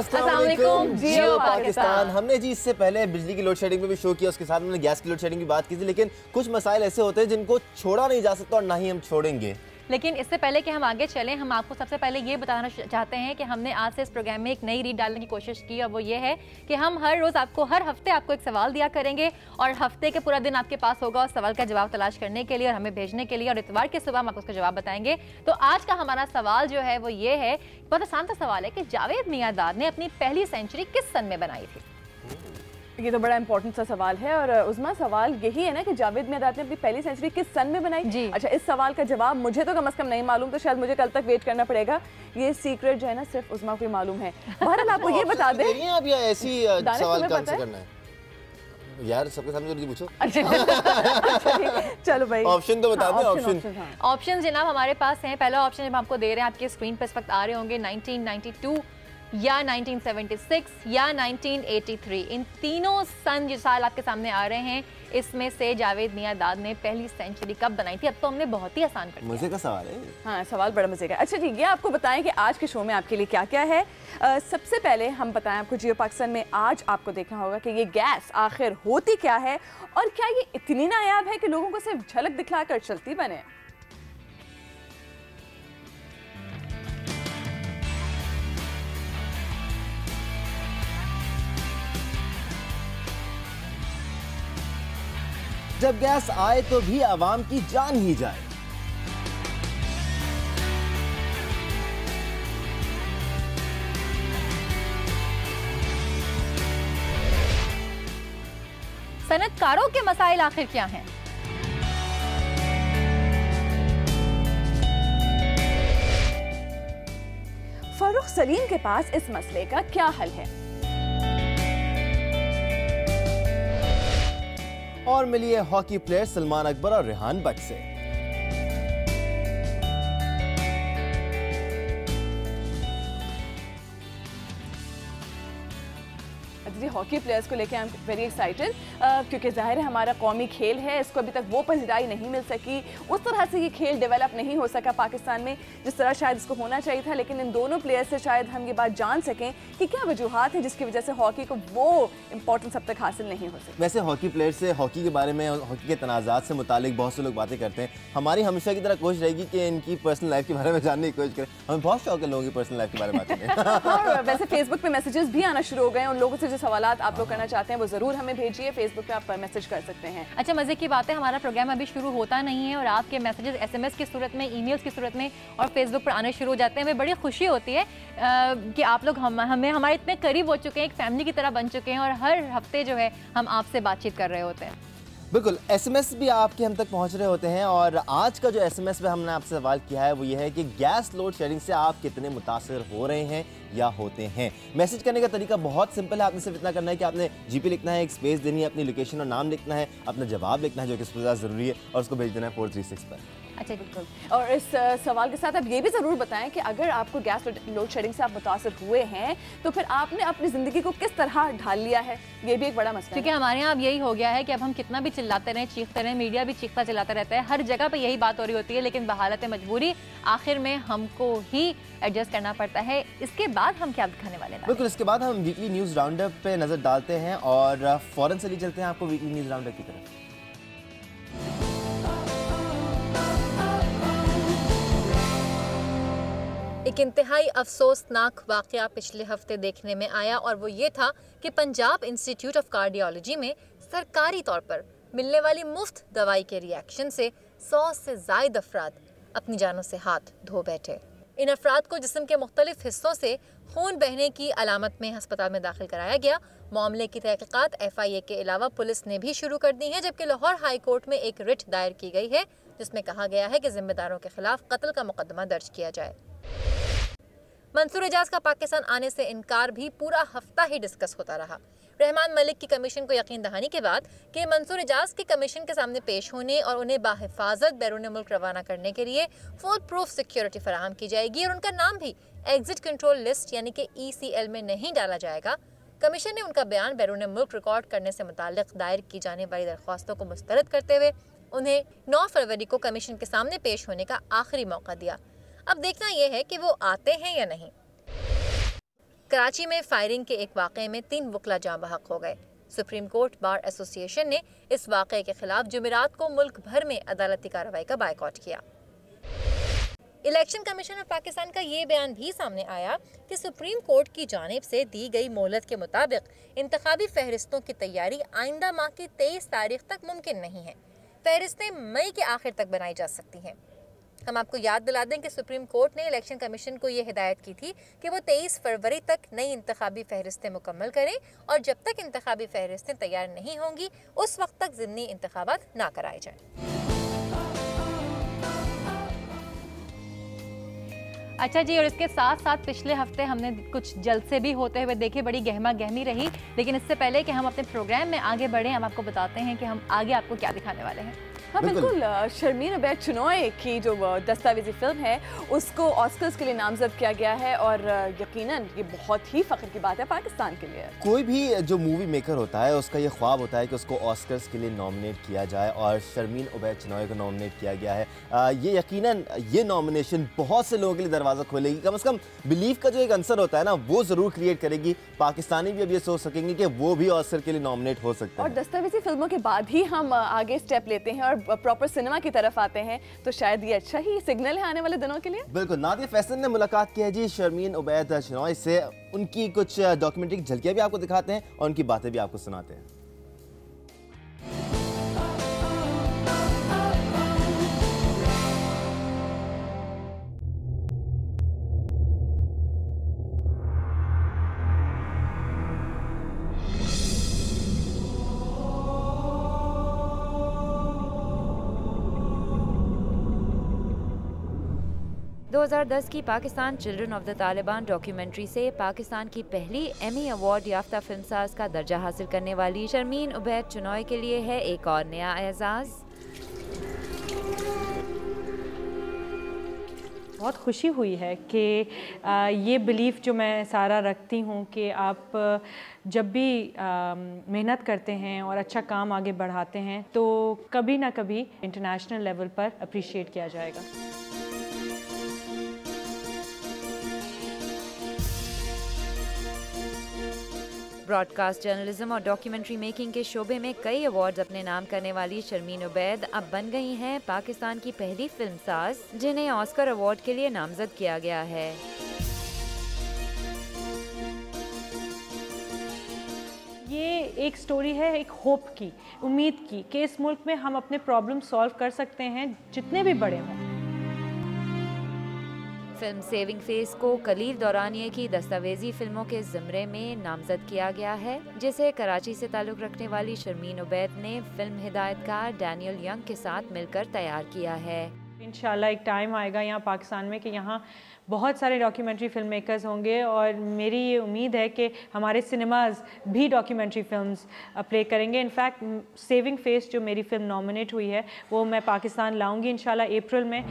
अस्सलाम वालेकुम जियो पाकिस्तान। हमने जी इससे पहले बिजली की लोड शेडिंग पे भी शो किया, उसके साथ हमने गैस की लोड शेडिंग की बात की थी, लेकिन कुछ मसाइल ऐसे होते हैं जिनको छोड़ा नहीं जा सकता और ना ही हम छोड़ेंगे। लेकिन इससे पहले कि हम आगे चलें, हम आपको सबसे पहले ये बताना चाहते हैं कि हमने आज से इस प्रोग्राम में एक नई रीड डालने की कोशिश की, और वो ये है कि हम हर रोज़ आपको हर हफ्ते आपको एक सवाल दिया करेंगे और हफ्ते के पूरा दिन आपके पास होगा उस सवाल का जवाब तलाश करने के लिए और हमें भेजने के लिए, और इतवार की सुबह हम आपको उसका जवाब बताएंगे। तो आज का हमारा सवाल जो है वो ये है, बहुत आसान सा सवाल है कि जावेद मियांदाद ने अपनी पहली सेंचुरी किस सन में बनाई थी? ये तो बड़ा इंपॉर्टेंट सा सवाल है। और उस्मा, सवाल यही है ना कि जावेद मियांदाद ने अपनी पहली सेंचुरी किस सन में बनाई जी। अच्छा, इस सवाल का जवाब मुझे तो कम से कम नहीं मालूम, तो शायद मुझे कल तक वेट करना पड़ेगा। ये सीक्रेट जो है ना सिर्फ उस्मा को ही मालूम है। बहरहाल आपको ये बता दें, आप या ऐसी सवाल का आंसर करना है यार, सबके सामने जल्दी पूछो। अच्छा चलो भाई, ऑप्शन तो बता दें। ऑप्शन जनाब हमारे पास हैं। पहला ऑप्शन जब आपको दे रहे हैं, आपके स्क्रीन पर इस वक्त आ रहे होंगे, 1992 या 1976 या 1983। इन तीनों सन जो साल आपके सामने आ रहे हैं, इसमें से जावेद मियांदाद ने पहली सेंचुरी कब बनाई थी? अब तो हमने बहुत ही आसान कर दिया। मजे का सवाल है। हाँ, सवाल बड़ा मजे का। अच्छा ठीक है, आपको बताएं कि आज के शो में आपके लिए क्या क्या है। सबसे पहले हम बताएं आपको, जियो पाकिस्तान में आज आपको देखना होगा कि ये गैस आखिर होती क्या है और क्या ये इतनी नायाब है कि लोगों को सिर्फ झलक दिखलाकर चलती बने। जब गैस आए तो भी आवाम की जान ही जाए। सनतकारों के मसाइल आखिर क्या हैं? फर्रुख सलीम के पास इस मसले का क्या हल है? और मिलिए हॉकी प्लेयर सलमान अकबर और रेहान बट से। जी, हॉकी प्लेयर्स को लेके आई एम वेरी एक्साइटेड, क्योंकि जाहिर है हमारा कौमी खेल है, इसको अभी तक वो पजीराई नहीं मिल सकी, उस तरह से ये खेल डेवलप नहीं हो सका पाकिस्तान में जिस तरह शायद इसको होना चाहिए था। लेकिन इन दोनों प्लेयर्स से शायद हम ये बात जान सकें कि क्या वजूहात हैं जिसकी वजह से हॉकी को वो इंपॉर्टेंस अब तक हासिल नहीं हो सकी। वैसे हॉकी प्लेयर से हॉकी के बारे में, हॉकी के तनाज़ात से मुतालिक बहुत से लोग बातें करते हैं। हमारी हमेशा की तरह कोशिश रहेगी कि इनकी पर्सनल लाइफ के बारे में जानने की कोशिश करें। हमें बहुत शौक है लोगों की पर्सनल लाइफ के बारे में बात करने। और वैसे फेसबुक पे मैसेजेस भी आना शुरू हो गए हैं, उन लोगों से जो सवालात आप लोग करना चाहते हैं वो जरूर हमें भेजिए, फेसबुक पे आप मैसेज कर सकते हैं। अच्छा, मजे की बात है, हमारा प्रोग्राम अभी शुरू होता नहीं है और आपके मैसेजेस SMS की सूरत में, ईमेल्स की सूरत में और फेसबुक पर आने शुरू हो जाते हैं। हमें बड़ी खुशी होती है कि आप लोग हमें हमारे इतने करीब हो चुके हैं, एक फैमिली की तरह बन चुके हैं और हर हफ्ते जो है हम आपसे बातचीत कर रहे होते हैं। बिल्कुल, SMS भी आपके हम तक पहुंच रहे होते हैं। और आज का जो SMS पे हमने आपसे सवाल किया है वो ये है कि गैस लोड शेडिंग से आप कितने मुतासिर हो रहे हैं या होते हैं। मैसेज करने का तरीका बहुत सिंपल है, आपने सिर्फ इतना करना है कि आपने GP लिखना है, एक स्पेस देनी है, अपनी लोकेशन और नाम लिखना है, अपना जवाब लिखना है जो कि सबसे ज़्यादा ज़रूरी है, और उसको भेज देना है 436 पर। अच्छा, बिल्कुल। और इस सवाल के साथ आप ये भी ज़रूर बताएं कि अगर आपको गैस लोड शेडिंग से आप मुतासर हुए हैं तो फिर आपने अपनी ज़िंदगी को किस तरह ढाल लिया है, ये भी एक बड़ा मसला है। क्योंकि हमारे यहाँ अब यही हो गया है कि अब हम कितना भी चिल्लाते रहें, चीखते रहें, मीडिया भी चीखता चिल्लाता रहता है, हर जगह पे यही बात हो रही होती है, लेकिन बहालत मजबूरी आखिर में हमको ही एडजस्ट करना पड़ता है। इसके बाद हम क्या दिखाने वाले हैं? बिल्कुल, इसके बाद हम वीकली न्यूज़ राउंडअप पे नज़र डालते हैं और फ़ौरन से ले चलते हैं आपको वीकली न्यूज़ राउंडअप की तरफ। एक इंतहाई अफसोसनाक वाक़या पिछले हफ्ते देखने में आया और वो ये था कि पंजाब इंस्टीट्यूट ऑफ कार्डियोलॉजी में सरकारी तौर पर मिलने वाली मुफ्त दवाई के रिएक्शन से 100 से ज़ायद अफराद अपनी जानों से हाथ धो बैठे। इन अफराद को जिस्म के मुख्तलिफ हिस्सों से खून बहने की अलामत में अस्पताल में दाखिल कराया गया। मामले की तहकीकात FIA के अलावा पुलिस ने भी शुरू कर दी है, जबकि लाहौर हाई कोर्ट में एक रिट दायर की गई है जिसमें कहा गया है कि जिम्मेदारों के खिलाफ कत्ल का मुकदमा दर्ज किया जाए। मंसूर एजाज का पाकिस्तान आने से इनकार भी पूरा हफ्ता ही डिस्कस होता रहा। रहमान मलिक की कमीशन को यकीन दहानी के बाद कि मंसूर एजाज की कमीशन के सामने पेश होने और उन्हें बाहिफाजत बैरून मुल्क रवाना करने के लिए फुल प्रूफ सिक्योरिटी फराहम की जाएगी और उनका नाम भी एग्जिट कंट्रोल लिस्ट यानी कि ECL में नहीं डाला जाएगा। कमीशन ने उनका बयान बैरून मुल्क रिकॉर्ड करने से मुताल्लिक दायर की जाने वाली दरख्वास्तों को मुस्तरद करते हुए उन्हें 9 फरवरी को कमीशन के सामने पेश होने का आखिरी मौका दिया। अब देखना यह है कि वो आते हैं या नहीं। कराची में फायरिंग के एक वाक़े में 3 वकला जाँ बहक हो गए। सुप्रीम कोर्ट बार एसोसिएशन ने इस वाक़े के खिलाफ जुमेरात को मुल्क भर में अदालती कार्रवाई का बायकॉट किया। इलेक्शन कमीशन ऑफ पाकिस्तान का ये बयान भी सामने आया कि सुप्रीम कोर्ट की जानिब से दी गई मोहलत के मुताबिक इंतखाबी फहरिस्तों की तैयारी आइंदा माह की 23 तारीख तक मुमकिन नहीं है। फहरिस्तें मई के आखिर तक बनाई जा सकती हैं। हम आपको याद दिला दें कि सुप्रीम कोर्ट ने इलेक्शन कमीशन को ये हिदायत की थी कि वो 23 फरवरी तक नई इंतखाबी फहरिस्तें मुकम्मल करें और जब तक इंतखाबी फहरिस्तें तैयार नहीं होंगी उस वक्त तक ज़िमनी इंतखाबात ना कराए जाएं। अच्छा जी, और इसके साथ साथ पिछले हफ्ते हमने कुछ जलसे भी होते हुए देखे, बड़ी गहमा गहमी रही। लेकिन इससे पहले कि हम अपने प्रोग्राम में आगे बढ़ें, हम आपको बताते हैं कि हम आगे आपको क्या दिखाने वाले हैं। हाँ बिल्कुल, शर्मीन उबैद चुनॉय की जो दस्तावेजी फिल्म है उसको ऑस्कर्स के लिए नामजद किया गया है और यकीनन ये बहुत ही फ़ख्र की बात है पाकिस्तान के लिए। कोई भी जो मूवी मेकर होता है उसका ये ख्वाब होता है कि उसको ऑस्कर्स के लिए नॉमिनेट किया जाए और शर्मीन उबैद चुनॉय को नॉमिनेट किया गया है। ये यकीनन ये नॉमिनेशन बहुत से लोगों के लिए दरवाज़ा खोलेगी। कम से कम बिलीव का जो एक आंसर होता है ना वो ज़रूर क्रिएट करेगी। पाकिस्तानी भी अब ये सोच सकेंगे कि वो भी ऑस्कर के लिए नॉमिनेट हो सकते हैं। और दस्तावेजी फिल्मों के बाद ही हम आगे स्टेप लेते हैं और प्रॉपर सिनेमा की तरफ आते हैं, तो शायद ये अच्छा ही सिग्नल है आने वाले दिनों के लिए। बिल्कुल, नादिया फैसल ने मुलाकात की है जी शर्मीन उबैद चुनॉय से। उनकी कुछ डॉक्यूमेंट्री झलकियां भी आपको दिखाते हैं और उनकी बातें भी आपको सुनाते हैं। 2010 की Pakistan children of the Taliban documentary से पाकिस्तान की पहली एमी अवार्ड याफ्ता फिल्मसाज का दर्जा हासिल करने वाली शर्मीन उबैद चुनॉय के लिए है एक और नया एजाज़। बहुत खुशी हुई है कि ये बिलीफ जो मैं सारा रखती हूँ कि आप जब भी मेहनत करते हैं और अच्छा काम आगे बढ़ाते हैं तो कभी ना कभी इंटरनेशनल लेवल पर अप्रिशिएट किया जाएगा। ब्रॉडकास्ट जर्नलिज्म और डॉक्यूमेंट्री मेकिंग के शोबे में कई अवार्ड्स अपने नाम करने वाली शर्मीन उबैद अब बन गई हैं पाकिस्तान की पहली फिल्मसाज जिन्हें ऑस्कर अवार्ड के लिए नामजद किया गया है। ये एक स्टोरी है एक होप की, उम्मीद की कि इस मुल्क में हम अपने प्रॉब्लम सॉल्व कर सकते हैं जितने भी बड़े हों। फिल्म सेविंग फेस को कलील दौरानिये की दस्तावेजी फिल्मों के ज़िमरे में नामजद किया गया है, जिसे कराची से ताल्लुक़ रखने वाली शर्मीन उबैद ने फिल्म हिदायतकार डैनियल यंग के साथ मिलकर तैयार किया है। इंशाल्लाह एक टाइम आएगा यहाँ पाकिस्तान में कि यहाँ बहुत सारे डॉक्यूमेंट्री फिल्म मेकर्स होंगे और मेरी ये उम्मीद है कि हमारे सिनेमाज भी डॉक्यूमेंट्री फिल्म्स प्ले करेंगे। इनफैक्ट सेविंग फेस जो मेरी फिल्म नॉमिनेट हुई है वो मैं पाकिस्तान लाऊंगी इंशाल्लाह अप्रैल में।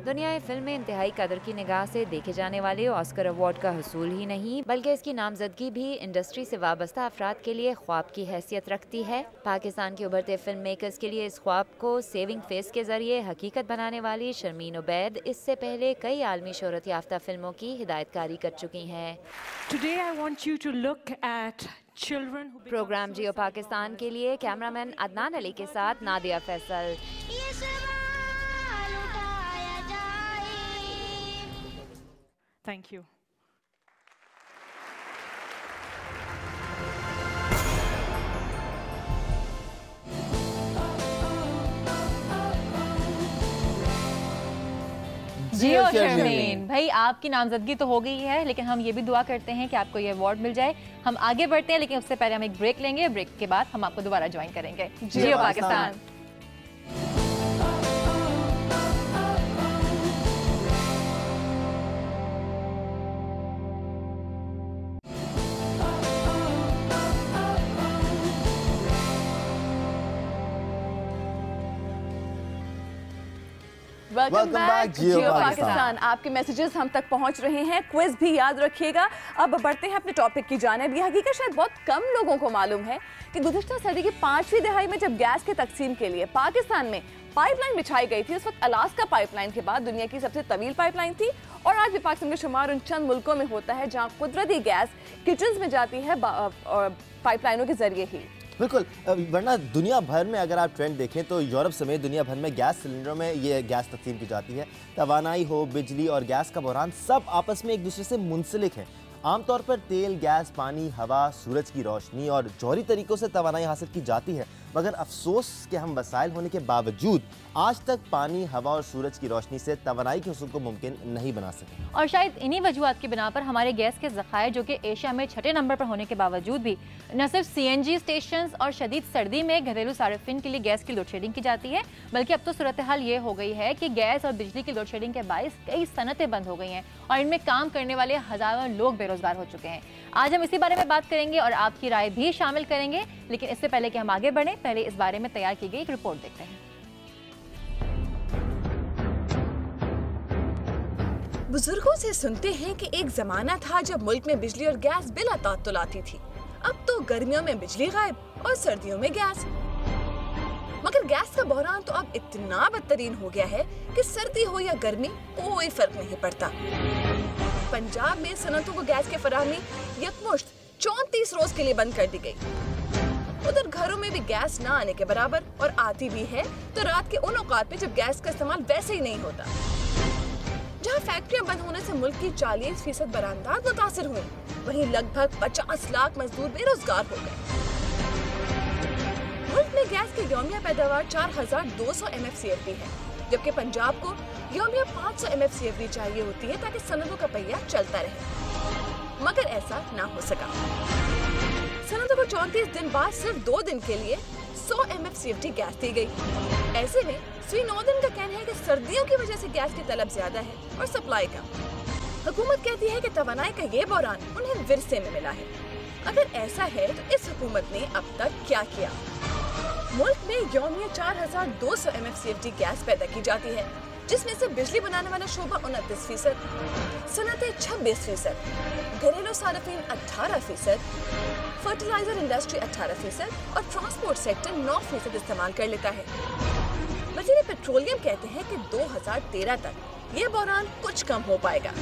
दुनिया फिल्म में इंतहाई कदर की निगाह से देखे जाने वाले ऑस्कर अवार्ड का हसूल ही नहीं बल्कि इसकी नामजदगी भी इंडस्ट्री से वाबस्ता अफराद के लिए ख्वाब की हैसियत रखती है। पाकिस्तान के उभरते फिल्म मेकर्स के लिए इस ख्वाब को सेविंग फेस के जरिए हकीकत बनाने वाली शर्मीन उबैद इससे पहले कई आलमी शोहरत याफ्ता फिल्मों की हिदायतकारी कर चुकी हैं। प्रोग्राम जियो पाकिस्तान के लिए कैमरामैन अदनान अली के साथ नादिया फैसल। Thank you. जियो शर्मीन भाई, आपकी नामजदगी तो हो गई है लेकिन हम ये भी दुआ करते हैं कि आपको ये अवार्ड मिल जाए। हम आगे बढ़ते हैं लेकिन उससे पहले हम एक ब्रेक लेंगे। ब्रेक के बाद हम आपको दोबारा ज्वाइन करेंगे। जियो पाकिस्तान। वेलकम बैक जियो पाकिस्तान। आपके मैसेजेस हम तक पहुंच रहे हैं, क्विज भी याद रखिएगा। अब बढ़ते हैं अपने टॉपिक की जानिब। यह हकीकत शायद बहुत कम लोगों को मालूम है कि गुज़िश्ता सदी की 5वीं दहाई में जब गैस के तकसीम के लिए पाकिस्तान में पाइपलाइन बिछाई गई थी उस वक्त अलास्का पाइपलाइन के बाद दुनिया की सबसे तवील पाइपलाइन थी और आज भी पाकिस्तान का शुमार उन चंद मुल्कों में होता है जहां कुदरती गैस किचन्स में जाती है पाइपलाइनों के जरिए ही। बिल्कुल, वरना दुनिया भर में अगर आप ट्रेंड देखें तो यूरोप समेत दुनिया भर में गैस सिलेंडरों में ये गैस तकसीम की जाती है। तवानाई हो, बिजली और गैस का बहरान सब आपस में एक दूसरे से मुंसलिक है। आमतौर पर तेल, गैस, पानी, हवा, सूरज की रोशनी और जौहरी तरीकों से तवानाई हासिल की जाती है, मगर अफसोस के हम वसाइल होने के बावजूद आज तक पानी, हवा और सूरज की रोशनी से तवानाई के हुसूल को मुमकिन नहीं बना सके। और शायद इन्हीं वजूहात की बिना पर हमारे गैस के ज़खायर जो कि एशिया में 6 नंबर पर होने के बावजूद भी न सिर्फ CNG स्टेशन और शदीद सर्दी में घरेलू सार्फिन के लिए गैस की लोड शेडिंग की जाती है, बल्कि अब तो सूरत हाल ये हो गई है कि गैस और बिजली की लोड शेडिंग के बायस कई सनतें बंद हो गई हैं और इनमें काम करने वाले हज़ारों लोग बेरोजगार हो चुके हैं। आज हम इसी बारे में बात करेंगे और आपकी राय भी शामिल करेंगे, लेकिन इससे पहले कि हम आगे बढ़ें, पहले इस बारे में तैयार की गई एक रिपोर्ट देखते हैं। बुजुर्गों से सुनते हैं कि एक जमाना था जब मुल्क में बिजली और गैस बिला तात्तुल आती थी। अब तो गर्मियों में बिजली गायब और सर्दियों में गैस। मगर गैस का बहरान तो अब इतना बदतरीन हो गया है कि सर्दी हो या गर्मी कोई फर्क नहीं पड़ता। पंजाब में सनतों को गैस की फराहमी यकमुश्त 34 रोज के लिए बंद कर दी गई। उधर घरों में भी गैस ना आने के बराबर, और आती भी है तो रात के उन औकात पे जब गैस का इस्तेमाल वैसे ही नहीं होता। जहां फैक्ट्रियां बंद होने से मुल्क की 40% बरामदात मुतासिर हुई, वहीं लगभग 50 लाख मजदूर बेरोजगार हो गए। मुल्क में गैस की यौमिया पैदावार 4200 MFCFD है, जबकि पंजाब को यौमिया 500 MFCFD चाहिए होती है ताकि सनदों का पहिया चलता रहे, मगर ऐसा ना हो सका। सनदों को 34 दिन बाद सिर्फ 2 दिन के लिए 100 MFCFD गैस दी गई। ऐसे में स्वी नॉर्दर्न का कहना है कि सर्दियों की वजह से गैस की तलब ज्यादा है और सप्लाई कम। हुकूमत कहती है कि तवानाई का ये बहरान उन्हें विरसे में मिला है। अगर ऐसा है तो इस हुकूमत ने अब तक क्या किया? मुल्क में यौमिया 4200 MFCFD गैस पैदा की जाती है, जिसमें से बिजली बनाने वाला शोबा 29%, सनतें 26%, घरेलू सार्फिन 18%, फर्टिलाइजर इंडस्ट्री 18% और ट्रांसपोर्ट सेक्टर 9% इस्तेमाल कर लेता है। वज़ीर पेट्रोलियम कहते हैं कि 2013 तक ये बहरान कुछ कम हो पाएगा।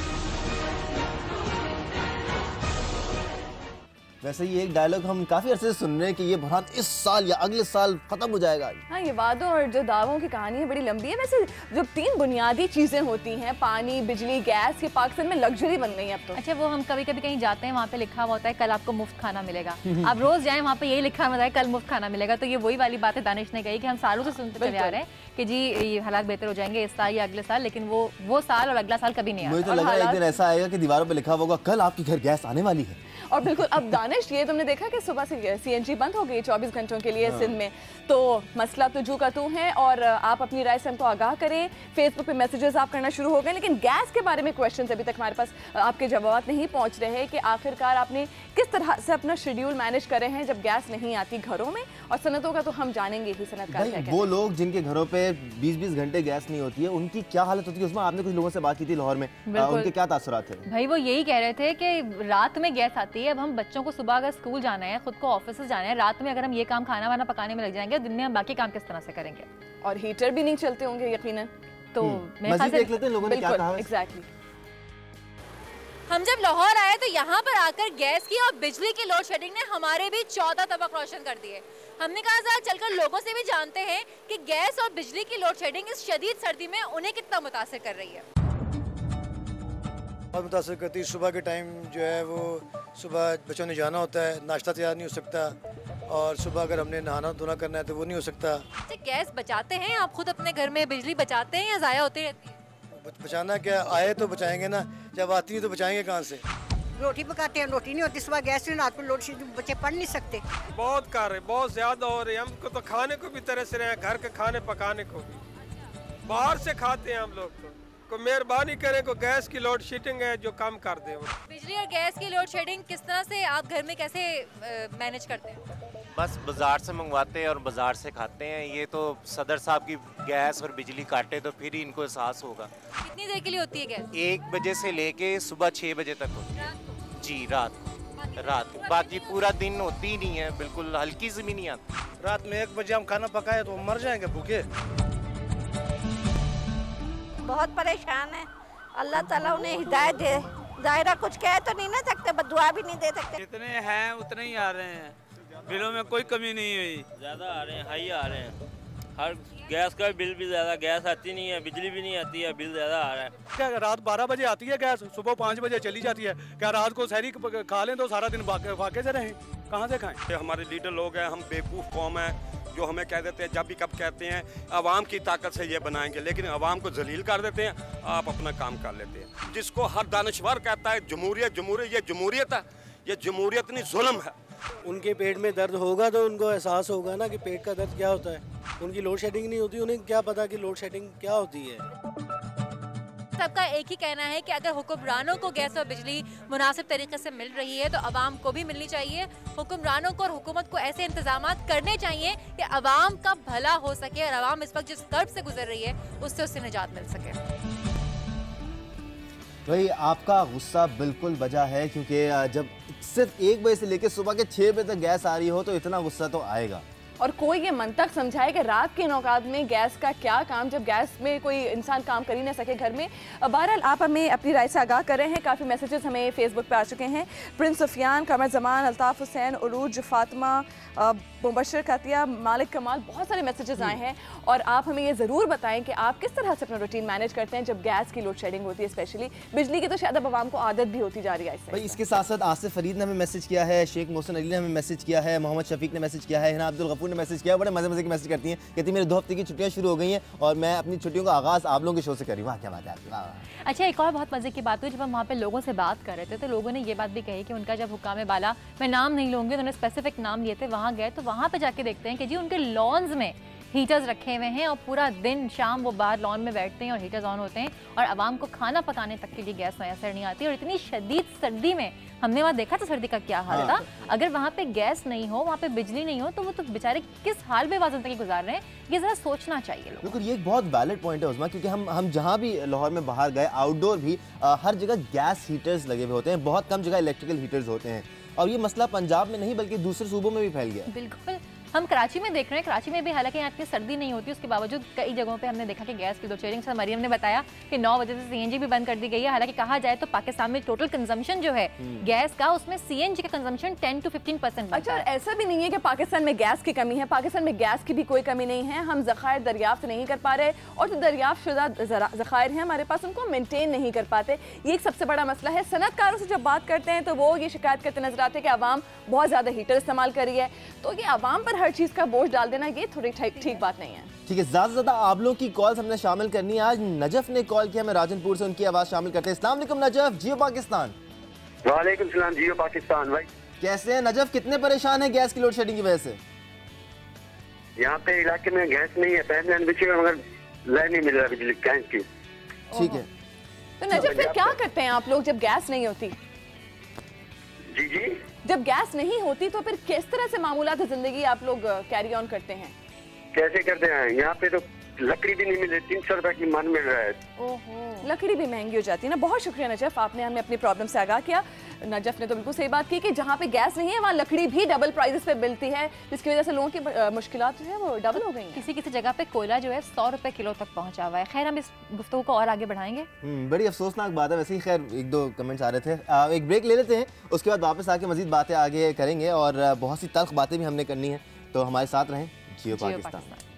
वैसे ये एक डायलॉग हम काफी अरसे से सुन रहे हैं कि ये बहरान इस साल या अगले साल खत्म हो जाएगा। हाँ, ये वादों और जो दावों की कहानी है बड़ी लंबी है। वैसे जो 3 बुनियादी चीजें होती हैं, पानी, बिजली, गैस, ये पाकिस्तान में लग्जरी बन गई है अब तो। अच्छा, वो हम कभी कभी कहीं जाते हैं, वहाँ पे लिखा हुआ होता है कल आपको मुफ्त खाना मिलेगा। आप रोज जाएं, वहाँ पे यही लिखा हुआ है कल मुफ्त खाना मिलेगा। तो ये वही वाली बात है दानिश ने कही कि हम सालों से सुनते चले आ रहे हैं कि जी ये हालात बेहतर हो जाएंगे इस साल या अगले साल, लेकिन वो साल और अगला साल कभी नहीं आता। मुझे तो लग रहा है एक दिन ऐसा आएगा कि दीवारों पे लिखा होगा कल आपके घर गैस आने वाली है। और बिल्कुल, अब दानिश ये तुमने देखा कि सुबह से CNG बंद हो गई 24 घंटों के लिए सिंध में, तो मसला तो जू का तू है। और आप अपनी राय से हमको आगाह करें। फेसबुक पे मैसेजेस आप करना शुरू हो गए, लेकिन गैस के बारे में क्वेश्चंस अभी तक हमारे पास आपके जवाब नहीं पहुंच रहे हैं कि आखिरकार आपने किस तरह से अपना शेड्यूल मैनेज करे हैं जब गैस नहीं आती घरों में। और सनतों का तो हम जानेंगे ही, सनतकार क्या कहते हैं। वो लोग जिनके घरों पे 20-20 घंटे गैस नहीं होती है, उनकी क्या हालत होती है? उसमें आपने कुछ लोगों से बात की थी लाहौर में, उनके क्या तासुरात थे? भाई वो यही कह रहे थे कि रात में गैस आती है। अब हम बच्चों को सुबह अगर स्कूल जाना है, खुद को ऑफिस जाना है, रात में अगर हम ये काम खाना वाना पकाने में लग जाएंगे, दिन में हम बाकी काम किस तरह से करेंगे? और हीटर भी नहीं चलते होंगे यकीनन। तो मज़ीद देख लेते हैं लोगों ने क्या कहा। एग्जैक्टली। हम जब लाहौर आए तो यहाँ पर आकर गैस की और बिजली की लोड शेडिंग ने हमारे भी 14 तबक रोशन कर दिए। हमने कहा जरा चलकर लोगों से भी जानते हैं कि गैस और बिजली की लोड शेडिंग इस शदीद सर्दी में उन्हें कितना मुतासिर कर रही है। बहुत मुतासर करती है। सुबह के टाइम जो है वो सुबह बच्चों ने जाना होता है, नाश्ता तैयार नहीं हो सकता, और सुबह अगर हमने नहाना धोना करना है तो वो नहीं हो सकता। गैस बचाते हैं आप खुद अपने घर में, बिजली बचाते हैं या ज़ाया होती रहती है? बचाना क्या, आए तो बचाएंगे ना, जब आती है तो बचाएंगे कहाँ से? रोटी पकाते हैं, रोटी नहीं होती, सुबह गैस नहीं, रात को लोड शेडिंग, बच्चे पढ़ नहीं सकते। बहुत कार्य बहुत ज्यादा हो रहे हैं। हमको तो खाने को भी तरस रहे हैं, घर के खाने पकाने को भी बाहर से खाते हैं हम लोग। तो मेहरबानी करें को गैस की लोड शेडिंग है जो कम कर दे। बिजली और गैस की लोड शेडिंग किस तरह से आप घर में कैसे मैनेज करते हैं? बस बाजार से मंगवाते हैं और बाजार से खाते हैं। ये तो सदर साहब की गैस और बिजली काटे तो फिर ही इनको एहसास होगा। कितनी देर के लिए होती है गैस? 1 बजे से लेके सुबह 6 बजे तक होती है जी। रात बाकी पूरा दिन होती ही नहीं है, बिल्कुल हल्की से भी नहीं आती। रात में 1 बजे हम खाना पकाए तो मर जाएंगे भूखे। बहुत परेशान है। अल्लाह ताला उन्हें हिदायत दे। ज़ाहिरा कुछ कह तो नहीं ना सकते, बदुआ भी नहीं दे सकते। जितने हैं उतने ही आ रहे हैं, बिलों में कोई कमी नहीं हुई। ज़्यादा आ रहे हैं, हाई आ रहे हैं। हर गैस का बिल भी ज़्यादा, गैस आती नहीं है, बिजली भी नहीं आती है, बिल ज़्यादा आ रहा है। क्या रात 12 बजे आती है गैस, सुबह 5 बजे चली जाती है। क्या रात को सहरी खा लें तो सारा दिन फाके से रहें, कहाँ से खाएं? हमारे लीडर लोग हैं, हम बेवकूफ़ कौम है जो हमें कह देते हैं, जब भी कब कहते हैं आवाम की ताकत से ये बनाएंगे, लेकिन आवाम को जलील कर देते हैं, आप अपना काम कर लेते हैं। जिसको हर दानश्वर कहता है जमहूरियत जमहूरियत, ये जमहूरियत है, ये जमहूरियत नहीं जुल्म है। उनके पेट में दर्द होगा तो उनको एहसास होगा ना कि पेट का दर्द क्या होता है। उनकी लोड शेडिंग नहीं होती, उन्हें क्या पता कि लोड शेडिंग क्या होती है। सबका एक ही कहना है कि अगर हुक्मरानों को गैस और बिजली मुनासिब तरीके से मिल रही है तो अवाम को भी मिलनी चाहिए। हुक्मरानों को और हुकूमत को ऐसे इंतजामात करने चाहिए कि अवाम का भला हो सके और अवाम इस वक्त जिस कर्ब से गुजर रही है उससे निजात मिल सके। भाई आपका गुस्सा बिल्कुल बजा है, क्योंकि जब सिर्फ 1 बजे से लेकर सुबह के 6 बजे तक गैस आ रही हो तो इतना गुस्सा तो आएगा। और कोई ये मंतक समझाए कि रात के औकात में गैस का क्या काम, जब गैस में कोई इंसान काम कर ही ना सके घर में। बहरहाल आप हमें अपनी राय से आगाह कर रहे हैं। काफ़ी मैसेजेस हमें फेसबुक पे आ चुके हैं। प्रिंस सुफियान, कमर जमान, अल्ताफ़ हुसैन, उरूज, फातिमा, मुबशर कातिया, मालिक कमाल, बहुत सारे मैसेजेस आए हैं। और आप हमें ये ज़रूर बताएं कि आप किस तरह से अपना रूटीन मैनेज करते हैं जब गैस की लोड शेडिंग होती है। स्पेशली बिजली की तो शायद अब आवाम को आदत भी होती जा रही है इससे। भाई इसके साथ साथ आसिफ फरीद ने हमें मैसेज किया है, शेख मोहसिन अली ने हमें मैसेज किया है, मोहम्मद शफीक ने मैसेज किया है, हिना अब्दुल गफूर ने मैसेज किया। बड़े मजे के मैसेज करती हैं, कहती मेरे 2 हफ्ते की छुट्टियां शुरू हो गई हैं और मैं अपनी छुट्टियों का आगाज़ आप लोगों के शो से करी। वाह क्या बात है आपकी। अच्छा, एक और बहुत मज़े की बात हुई, जब हम वहाँ पे लोगों से बात कर रहे थे तो लोगों ने ये बात भी कही कि उनका जब हुक्काम बाला, मैं नाम नहीं लूँगी, उन्होंने स्पेसिफिक नाम लिए थे, वहाँ गए तो वहाँ पे जाके देखते हैं कि जी उनके लॉन्स में हीटर्स रखे हुए हैं और पूरा दिन शाम वो बाहर लॉन में बैठते हैं और हीटर्स ऑन होते हैं और आवाम को खाना पकाने तक के लिए गैस मैसर नहीं आती। और इतनी शदीद सर्दी में हमने वहाँ देखा था सर्दी का क्या हाल था। अगर वहाँ पे गैस नहीं हो, वहाँ पे बिजली नहीं हो तो वो तो बेचारे किस हाल बेवाज़ ज़िंदगी गुजार रहे हैं, ये ज़रा सोचना चाहिए लोगों को। बिल्कुल, ये एक बहुत वैलिड पॉइंट है उस्मा, क्योंकि हम जहाँ भी लाहौर में बाहर गए, आउटडोर भी हर जगह गैस हीटर्स लगे हुए होते हैं, बहुत कम जगह इलेक्ट्रिकल हीटर्स होते हैं। और ये मसला पंजाब में नहीं बल्कि दूसरे सूबों में भी फैल गया। बिल्कुल, हम कराची में देख रहे हैं, कराची में भी हालांकि यहाँ इतनी सर्दी नहीं होती, उसके बावजूद कई जगहों पे हमने देखा कि गैस की लोड शेडिंग। सर मरियम ने बताया कि 9 बजे से सीएनजी भी बंद कर दी गई है। हालांकि कहा जाए तो पाकिस्तान में टोटल कंजम्पशन जो है गैस का, उसमें सीएनजी का कंजम्पशन 10 to 15%। अच्छा, ऐसा भी नहीं है कि पाकिस्तान में गैस की कमी है, पाकिस्तान में गैस की भी कोई कमी नहीं है। हम ज़खायर दरियाफ्त नहीं कर पा रहे और जो दरियाफ्त शुदा ज़खायर हैं हमारे पास, उनको मेनटेन नहीं कर पाते। ये एक सबसे बड़ा मसला है। सनतकारों से जब बात करते हैं तो वो ये शिकायत करते नजर आते हैं कि आवाम बहुत ज़्यादा हीटर इस्तेमाल कर रही है, तो ये आवाम पर हर चीज़ का बोझ डाल देना ये थोड़ी ठीक बात नहीं है। ठीक है, ज़्यादा से ज़्यादा आप लोगों की कॉल्स हमने शामिल करनी है। आज नजफ ने कॉल किया, मैं राजनपुर से, उनकी आवाज़ शामिल करते हैं। अस्सलाम वालेकुम नजफ, जियो पाकिस्तान। वालेकुम सलाम, जियो पाकिस्तान। भाई कैसे हैं नजफ, कितने परेशान हैं गैस की लोड शेडिंग की वजह से? यहाँ पे इलाके में गैस नहीं है, पाइपलाइन बिछी है मगर लाइन नहीं मिल रहा बिजली गैस की। ठीक है, तो नजफ फिर क्या करते हैं आप लोग जब गैस नहीं होती? जी जी, जब गैस नहीं होती तो फिर किस तरह से मामूलात ज़िंदगी आप लोग कैरी ऑन करते हैं? कैसे करते हैं? यहाँ पे तो लकड़ी भी नहीं मिले, 300 रुपए की मन मिल रहा है। ओहो, लकड़ी भी महंगी हो जाती है ना। बहुत शुक्रिया नजफ, आपने हमें अपनी प्रॉब्लम से आगाह किया। नजफ ने तो बिल्कुल सही बात की कि जहाँ पे गैस नहीं है वहाँ लकड़ी भी डबल प्राइसेस पे मिलती है, जिसकी वजह से लोगों की मुश्किलात जो है वो डबल हो गई हैं। किसी किसी जगह पे कोयला जो है 100 रुपए किलो तक पहुँचा हुआ है। खैर, हम इस गुफ्तगू को और आगे बढ़ाएंगे। बड़ी अफसोसनाक बात है वैसे ही। खैर, 1-2 कमेंट्स आ रहे थे, एक ब्रेक ले लेते हैं, उसके बाद वापस आके मजीद बातें आगे करेंगे और बहुत सी तल्ख बातें भी हमने करनी है, तो हमारे साथ रहें। जियो पाकिस्तान।